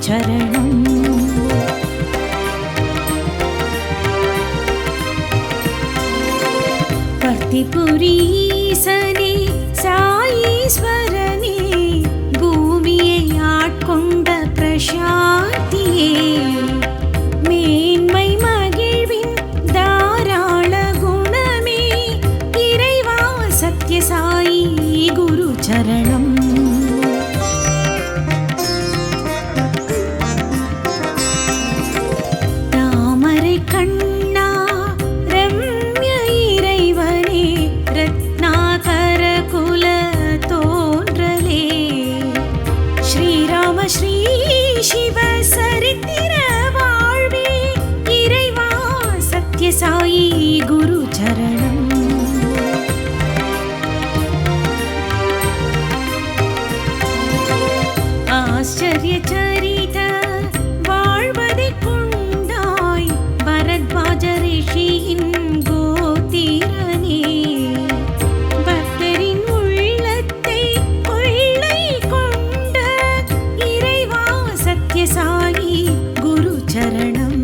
சரணம். பர்த்திபுரீசனே சாயீஸ்வரனே பூமியை ஆட்கொண்ட பிரசாந்தியே மேன்மை மகிழ்வின் தாராள குணமே இறைவா சத்யசாயி குரு சரணம். தாமரை கண்ணா ரம்ய இறைவனே ரத்னாகர குல தோன்றலே ஸ்ரீராம ஸ்ரீ சிவ சரித்திர வாழ்வே இறைவா சத்யசாயி குரு சரணம். ஆச்சரிய சரித வாழ்வதை கொண்டாய் பரத்வாஜ ரிஷியின் கோத்திரனே பக்தரின் உள்ளத்தை கொள்ளை கொண்ட இறைவா சத்யசாயி குரு சரணம்.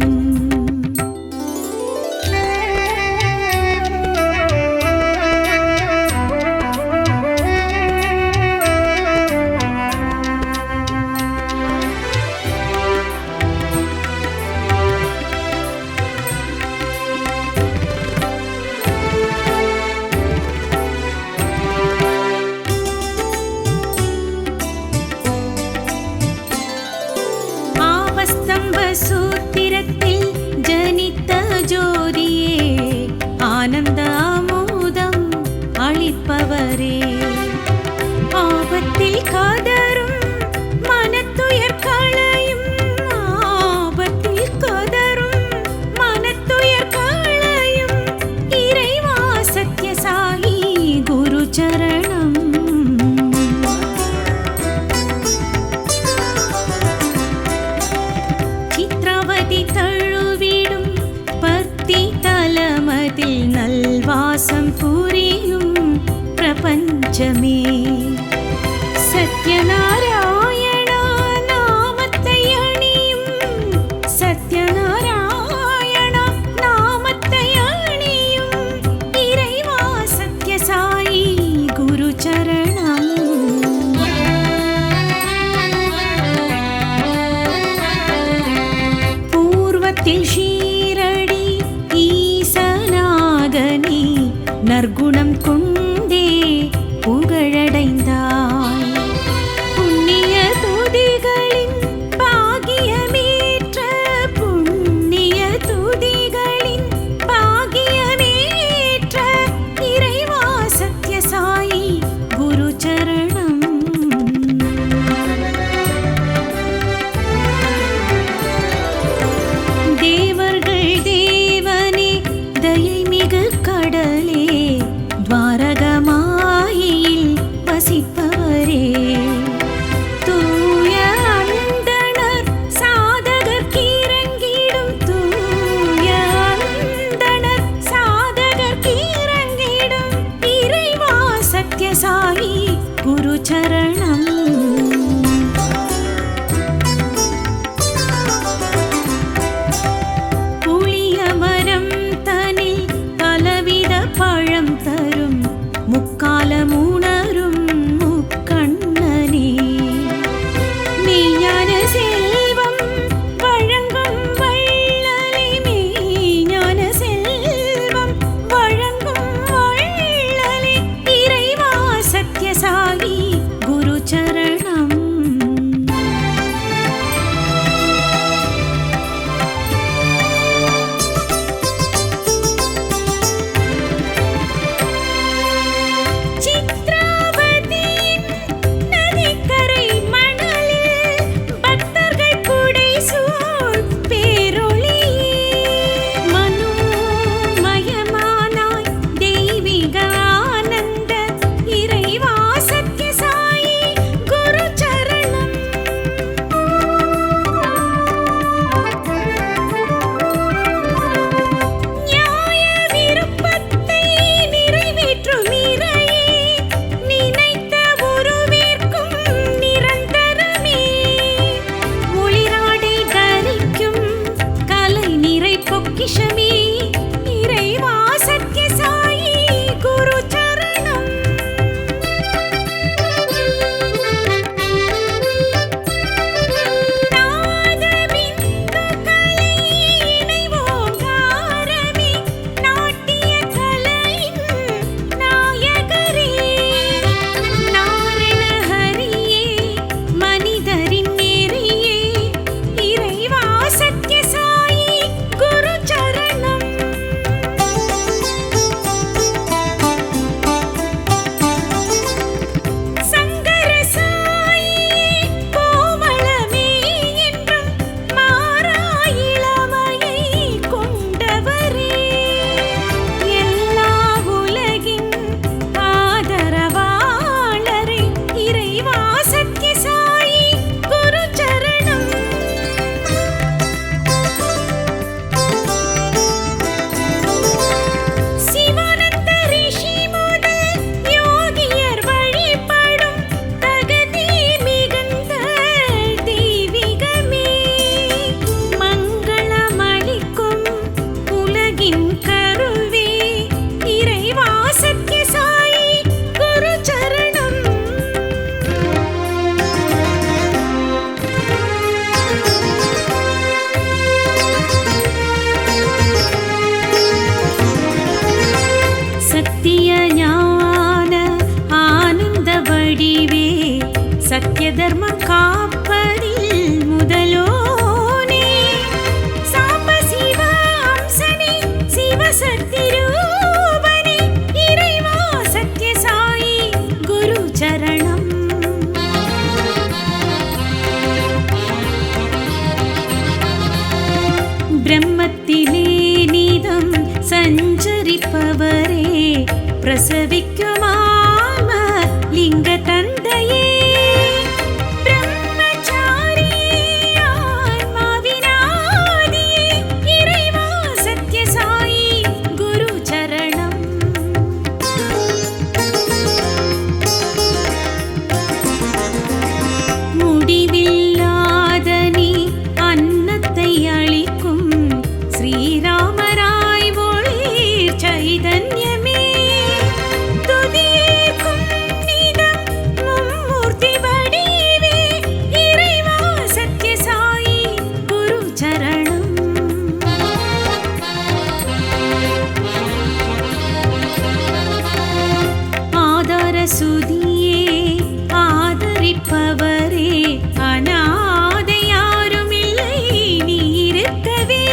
ஆபஸ்தம்ப சூத்திரத்தில் ஜனித்த ஜோதியே ஆனந்த அமுதம் அளிப்பவரே ஆபத்தில் கதரும் மனத்துயர் களையும் ஆபத்தில் கதரும் மனத்துயர் களையும் இறைவா சத்யசாயி குரு சரணம். சித்ராவதி தழுவிடும் பர்த்தி தலமதில் நல்வாசம் புரியும் பிரபஞ்சமே சத்யநாராயணா நாமத்தை அணியும் சத்யநாராயணா நாமத்தை அணியும் இறைவா சத்யசாயி குரு சரணம். பூர்வத்தில் ஷீரடி ஈசனாகனி நற்குணம் கொண்டே புகழடைந்த தர்மம் காப்பதில் முதலோனே சாம்ப சிவ அம்சனே சிவசக்தி ரூபனே இறைவா சத்யசாயி குரு சரணம். பிரம்மத்திலே நிதம் சஞ்சரிப்பவரே பிரசவிக்கும் ஆன்ம லிங்க தந்தையே பிரம்மச்சாரியே ஆன்மாவினாதியே இறைவா சத்யசாயி குரு சரணம். முடிவில்லாத நீ அன்னத்தை அளிக்கும் ஸ்ரீராமராய் ஒளிர் சைதன்யமே துதியேற்கும் நிதம் மும்மூர்த்தி வடிவே இறைவா சத்யசாயி குரு சரணம். ஆதார சுதியே ஆதரிப்பவரே அநாதை யாருமில்லை நீ இருக்கவே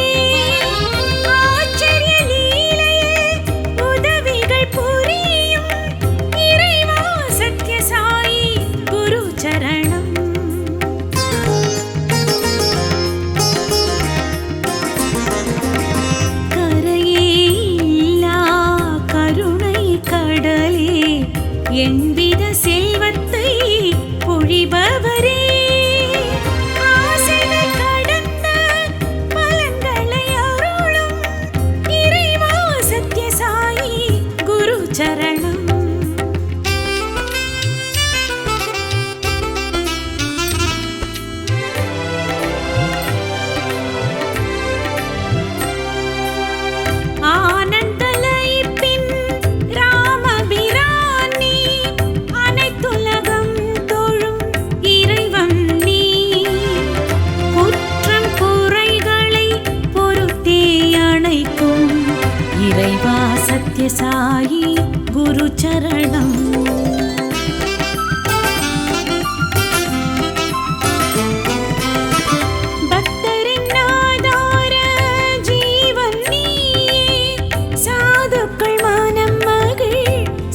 ஆச்சரிய லீலையில் உதவிகள் புரியும் இறைவா சத்யசாயி குரு சரணம். கரையே இல்லா கருணை கடலே என்வித செல்வத்தை பொழிபவரே ஆசைகள் கடந்த பலன்களை அருளும் இறைவா சத்யசாயி குரு சரணம். ஆனந்தலயிப்பின் ராமபிரானே அனைத்துலகம் தொழும் இறைவன் நீ குற்றம் குறைகளை பொறுத்தே அணைக்கும் இறைவா சத்யசாயி குரு சரணம். பக்தரின் ஆதார ஜீவன் நீயே சாதுக்கள் மனம் மகிழ்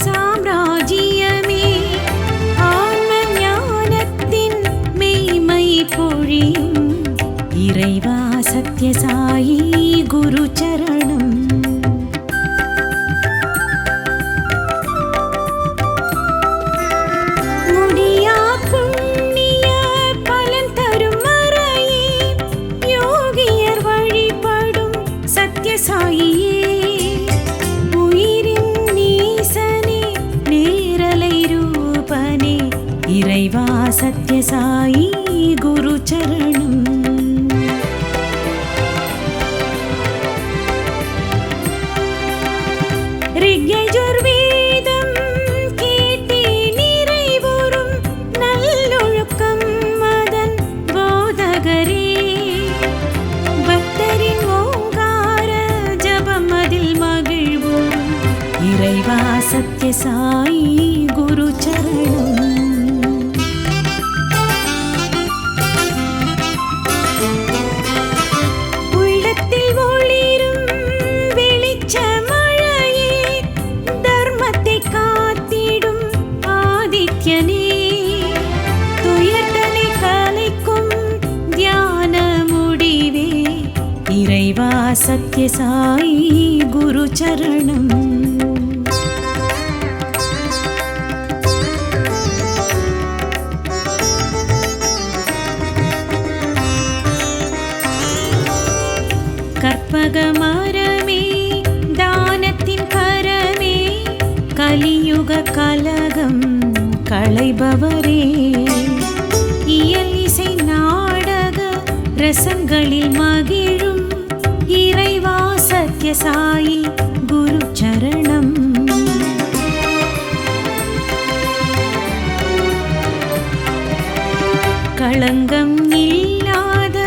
சாம்ராஜ்யமே ஆன்ம ஞானத்தின் மெய்மை பொழியும் இறைவா சத்யசாயி குரு சரணம். முடியா புண்ணிய பலன் தரும் மறையே யோகியர் வழிபடும் சத்யசாயியே உயிரின் நீசனே நேரலை ரூபனே இறைவா சத்யசாயி குரு சரணம். ரிக்யஜுர்வேதம் கேட்டே நிறைவுறும் நல்லொழுக்கம் மதன் போதகரே பக்தரின் ஓங்கார ஜபம் அதில் மகிழ்வோம் இறைவா சத்யசாயி குரு சரணம். உள்ளத்தில் ஒளிரும் வெளிச்சமழையே தர்மத்தை காத்திடும் ஆதித்யனே துயர்தனை கலைக்கும் தியான முடிவே இறைவா சத்யசாயி குரு சரணம். கற்பகமரமே தானத்தின் கரமே கலியுக கலகம் களைபவரே இயல் இசை நாடக ரசங்களில் மகிழும் இறைவா சத்யசாயி குரு சரணம். களங்கம் இல்லாத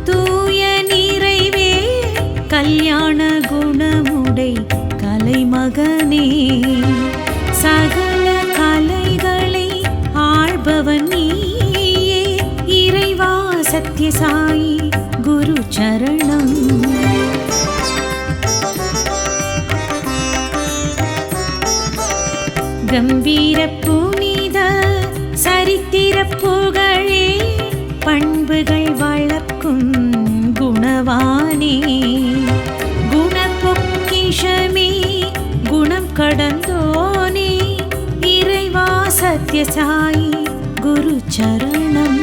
தூய நிறைவே கல்யாண குணமுடை கலைமகனே சகல கலைகளை ஆள்பவன் நீயே சத்யசாயி குரு சரணம். கம்பீர புனித சரித்திர புகழே பண்புகள் வளர்க்கும் குணவானே, குணப்பொக்கிஷமே குணம் கடந்தோனே, இறைவா சத்யசாயி குரு சரணம்.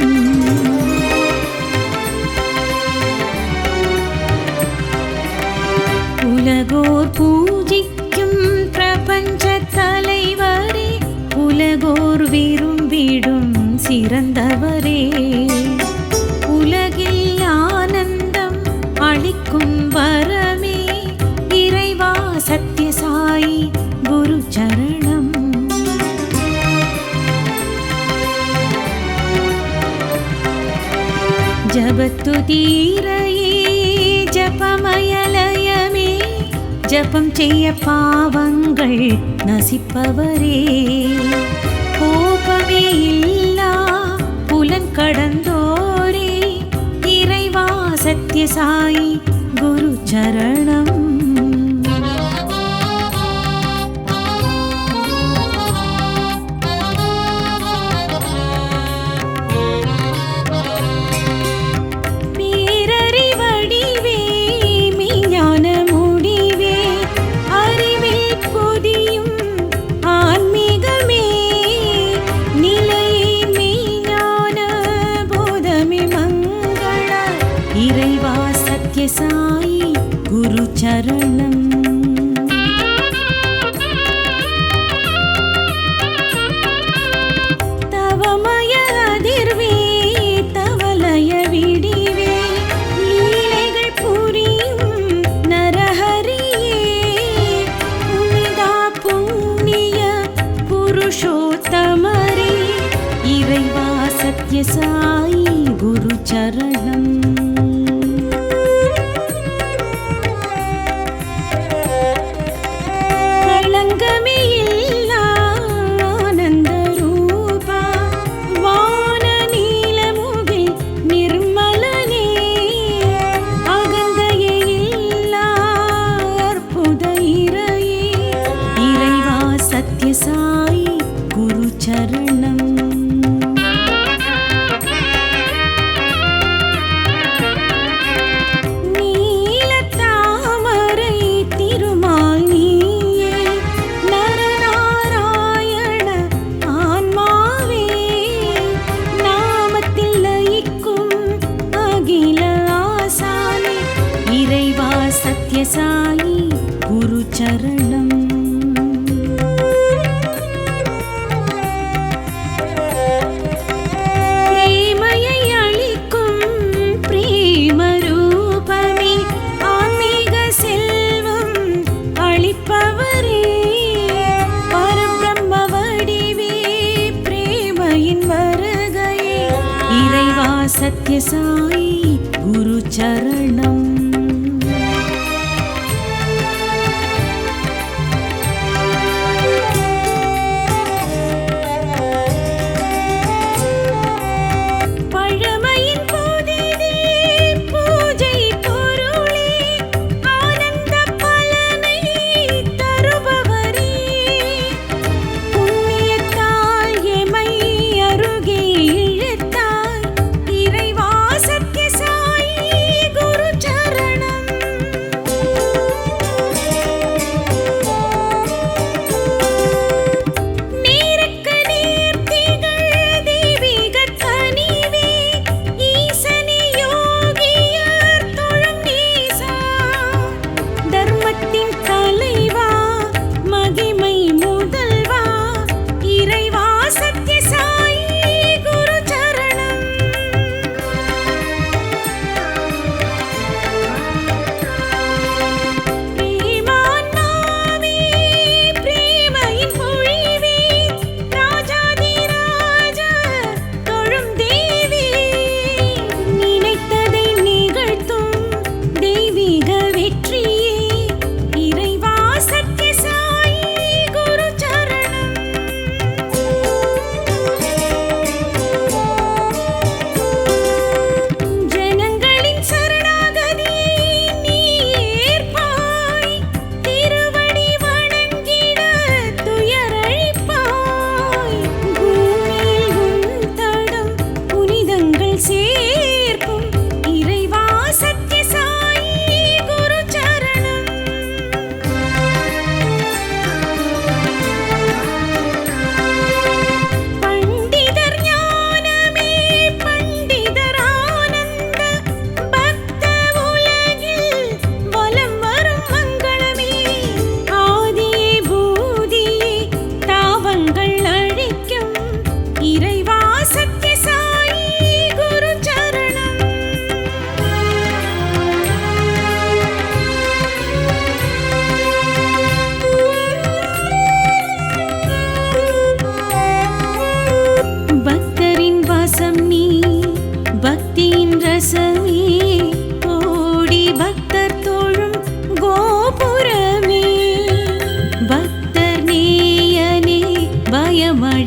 உலகோர் பூஜிக்கும் பிரபஞ்ச தலைவரே, உலகோர் விரும்பிடும் சிறந்தவரே, உலகில் ஆனந்தம் அளிக்கும் வரமே, இறைவா சத்யசாயி குரு சரணம். ஜபத்துதீரையே ஜபமயலயமே, ஜபம் செய்ய பாவங்கள் நசிப்பவரே, கோபமே இல்லா புலன் கடந்தோரே, இறைவா சத்யசாயி குரு சரணம். சத்யசாயி குரு சரணம். தவமய அதிர்வே தவலய விடிவே, லீலைகள் புரியும் நரஹரியே, புனிதா புண்ணிய புருஷோத்தமரே, இறைவா சத்யசாயி குரு சரணம். சத்யசாயி குரு சரணம். நீலத்தாமரை திருமால் நீயே, நரநாராயண ஆன்மாவே, நாமத்தில் லயிக்கும் அகில ஆசானே, இறைவா சத்யசாயி குரு சரணம். சத்யசாயி குரு சரணம். பழமையின் போதிதே பூஜை பொருளே, ஆனந்த பலனை தருபவரே, புண்ணியத்தால் எமை அருகே இழுத்தாய், இறைவா சத்யசாயி குரு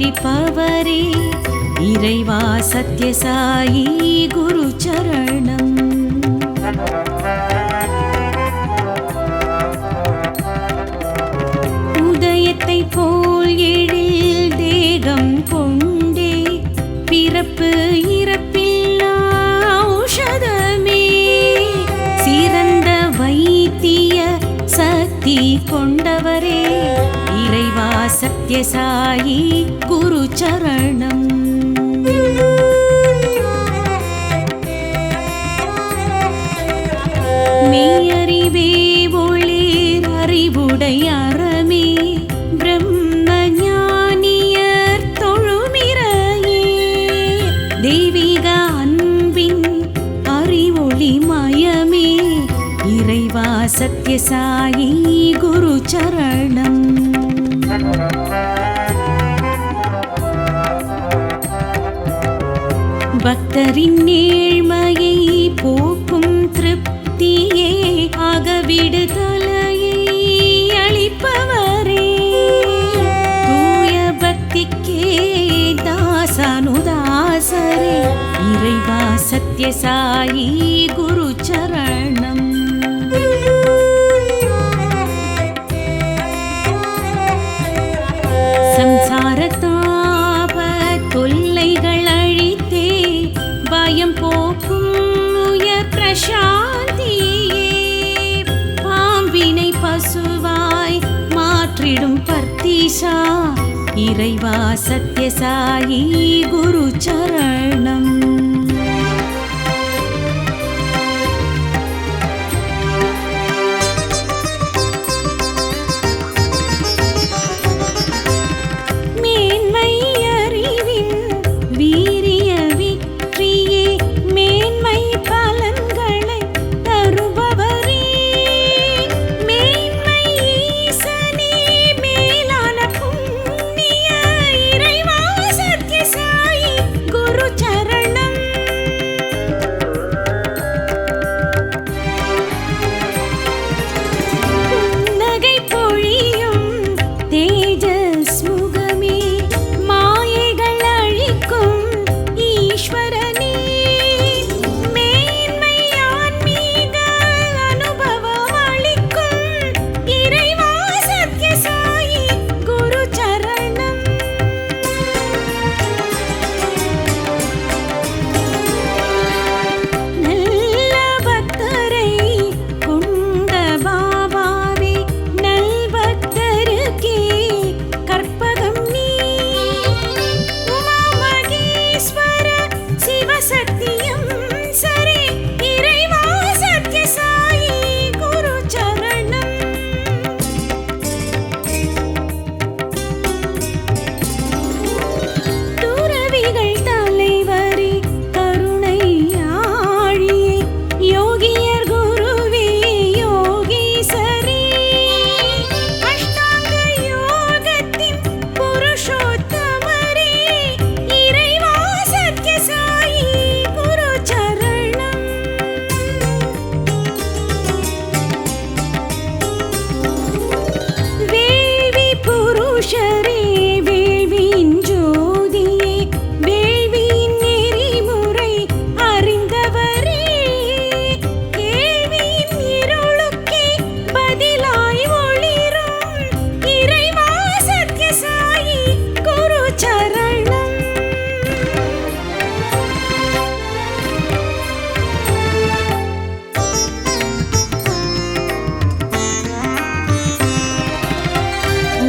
அளிப்பவரே இறைவா சத்யசாயி குரு சரணம். உதயத்தை போல் எழில் தேகம் கொண்டே பிறப்பு இறப்பில்லா ஔஷதமே சிறந்த வைத்திய சக்தி கொண்டவரே இறைவா சத்யசாயி குரு சரணம். மெய்யறிவே ஒளிர் அறிவுடை அறமே பிரம்ம ஞானியர் தொழுமிரையே தெய்வீக அன்பின் அறிவொளி மயமே இறைவா சத்யசாயி குரு சரணம். பக்தரின் ஏழ்மையை போக்கும் திருப்தியே அகவிடுதலையை அளிப்பவரே தூய பக்திக்கே தாசனுதாசரே இறைவா சத்யசாயி குரு சரணம். சம்சாரத்தாப தொல்லைகள் அழித்தே பயம் போக்கும் உயர் பிரசாந்தியே பாம்பினை பசுவாய் மாற்றிடும் பர்த்தீசா இறைவா சத்யசாயி குரு சரணம்.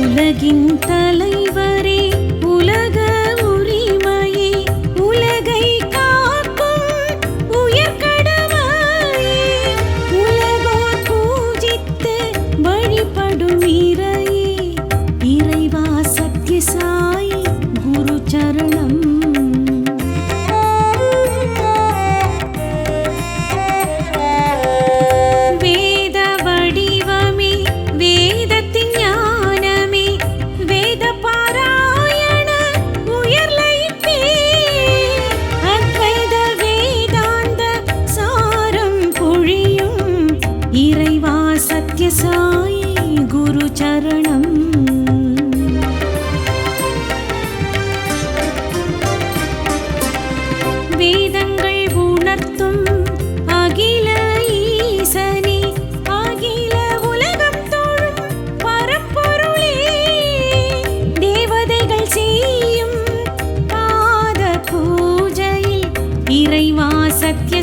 உலகின் தலைவரே உலக உரிமையே உலகை காக்கும் உயர்கடமையே உலகோர் பூஜித்து வழிபடும் இறையே இறைவா சத்யசாயி குரு சரணம். சத்யசாயி குரு சரணம்.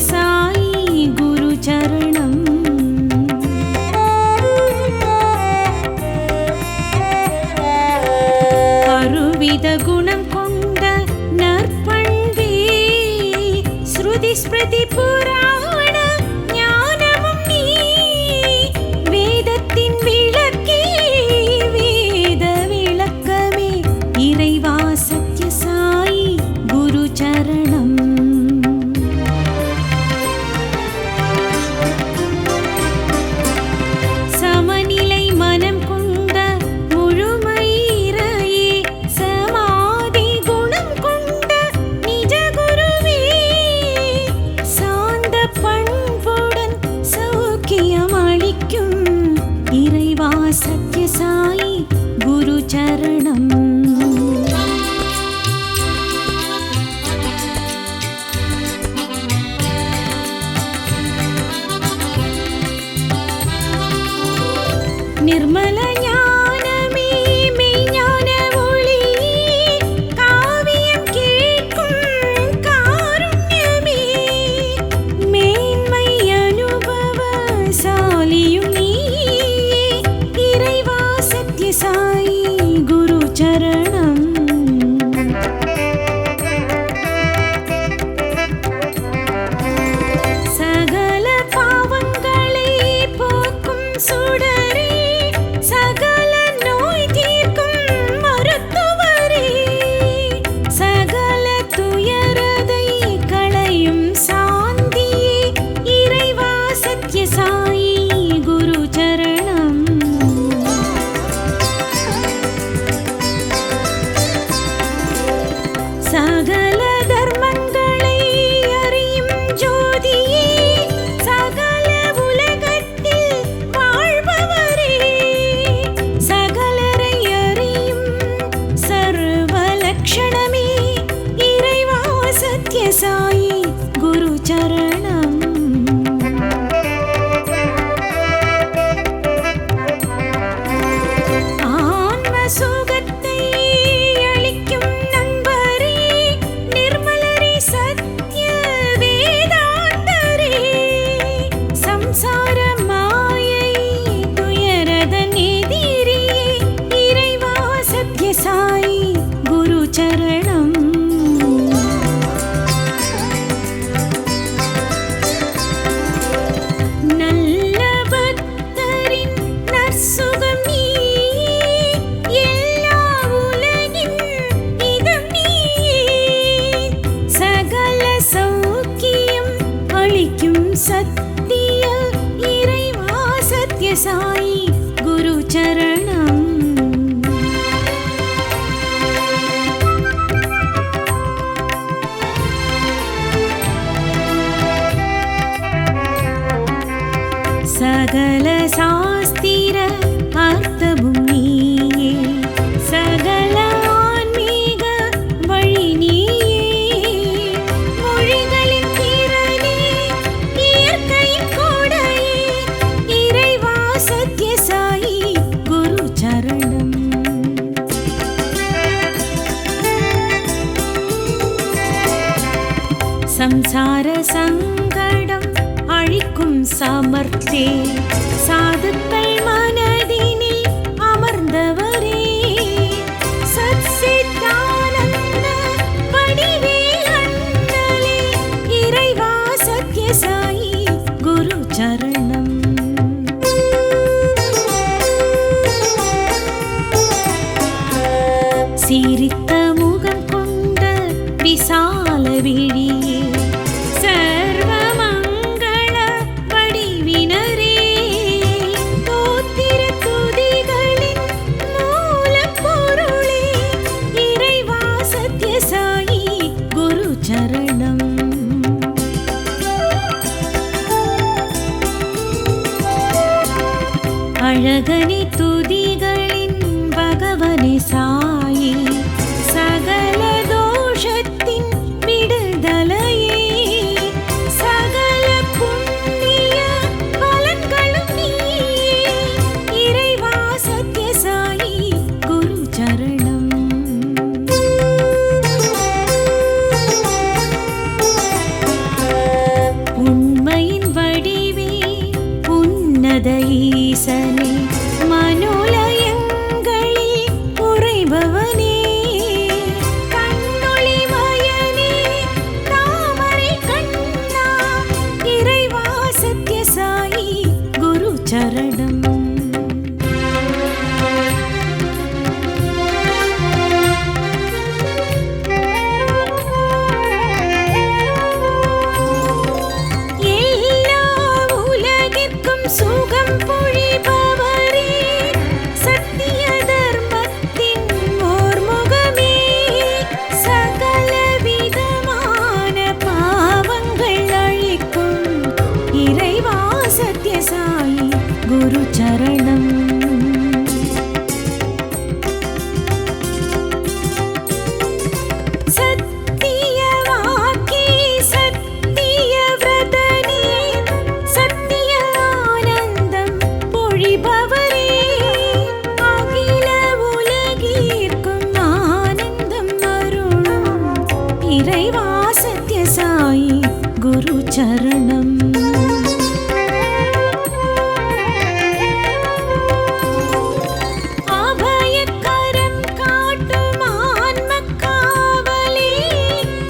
साई गुरु चरणम अरुविद गुणम कोंड नற்பண்பே श्रुति स्मृति पुराण ஞானமும் நீ வேதத்தின் விளக்கே வேத விளக்கமே இறைவா சத்ய சாய் குரு சரணம் சமநிலை மனம் கொண்ட முழுமை இறையே சமாதி குணம் கொண்ட நிஜ குருவே சாந்த பண்புடன் சௌக்கியம் அளிக்கும் இறைவா சத்ய சாய் குரு சரணம் निर्मल ஞானமே மெய்ஞான ஒளி காவியம் கேட்கும் காருண்யமே மேன்மை அனுபவ சாலியும் நீயே இறைவா சத்ய சாய் குரு சரணம் சகல பாவங்களை போக்கும் சுடரே சகல நோய் தீர்க்கும் மருத்துவரே சகல துயரதை களையும் சாந்தியே இறைவா சத்ய சாய் குரு சரணம் சகல தர்மங்களை அறியும் ஜோதியே சகல உலகத்தில் வாழ்பவரே சகலரை அறியும் சர்வ லக்ஷணமே இறைவா சத்ய சாய் குரு சரணம் ஆன்ம சுகத்தை அளிக்கும் நண்பரே நிர்மலரே சத்ய வேதாந்தரே சம்சார மாயை துயரதன் எதிரே இறைவா சத்ய சாய் குரு சரணம் நல்ல பக்தரின் நற்சுகம் நீயே எல்லா உலகின் இதம் நீயே சகல சௌக்கியம் அளிக்கும் சத்திய இறைவா சத்ய சாய் குரு சரணம் சகல சாஸ்திர அர்த்தமும் நீயே சகல ஆன்மீக வழி நீயே மொழிகளின் திறனே இயற்கையின் கோடையே இறைவா சத்ய சாய் குரு சரணம் சம்சார சங்கடம் அழிக்கும் சமர்த்தே சாதுக்கள் மனதினில் அமர்ந்தவரே சத் சித்தானந்த வடிவே அண்ணலே இறைவா சத்ய சாய் குரு சரணம் சிரித்த முகம் கொண்ட விசால விழியே சர்வ மங்கள வடிவினரே தோத்திர துதிகளின் மூலப்பொருளே இறைவா சத்ய சாய் குரு சரணம் அழகனே துதிகளின் பகவனே சாயி சகல தோஷத்தின் விடுதலையே சகல புண்ணிய பலன்களும் நீயே இறைவா சத்ய சாயி குரு சரணம் மரகத ஈசனே மனோலயங்களில் உறைபவனே கண்ணொளி வயனே தாமரை கண்ணா இறைவா சத்யசாயி குரு சரணம். சுகம் பொழிபவரே சத்திய தர்மத்தின் ஓர்முகமே சகல விதமான பாவங்கள் அழிக்கும் இறைவா சத்யசாயி குரு சரணம். இறைவா சத்யசாயி குரு சரணம். அபயக்கரம் காட்டும் ஆன்மக்காவலே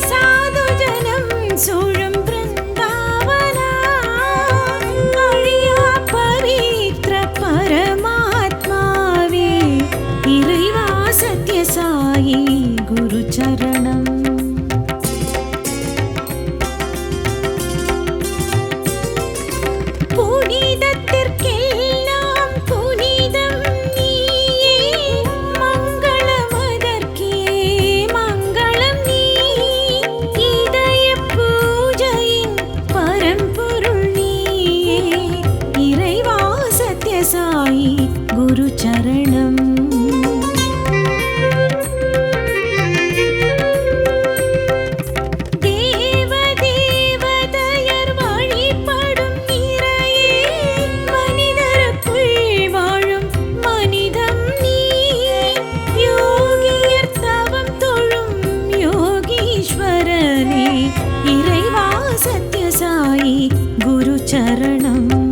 சாதுஜனம் சூழும் பிருந்தாவனா அழியா பவித்ர பரமாத்மாவே இறைவா சத்யசாயி குரு சரணம். புனிதத்திற்கெல்லாம் புனிதம் நீயே மங்களமதற்கே மங்களம் நீ இதய பூஜையின் பரம்பொருள் நீயே இறைவா சத்யசாயி குரு சரணம். இறைவா சத்யசாயி குரு சரணம்.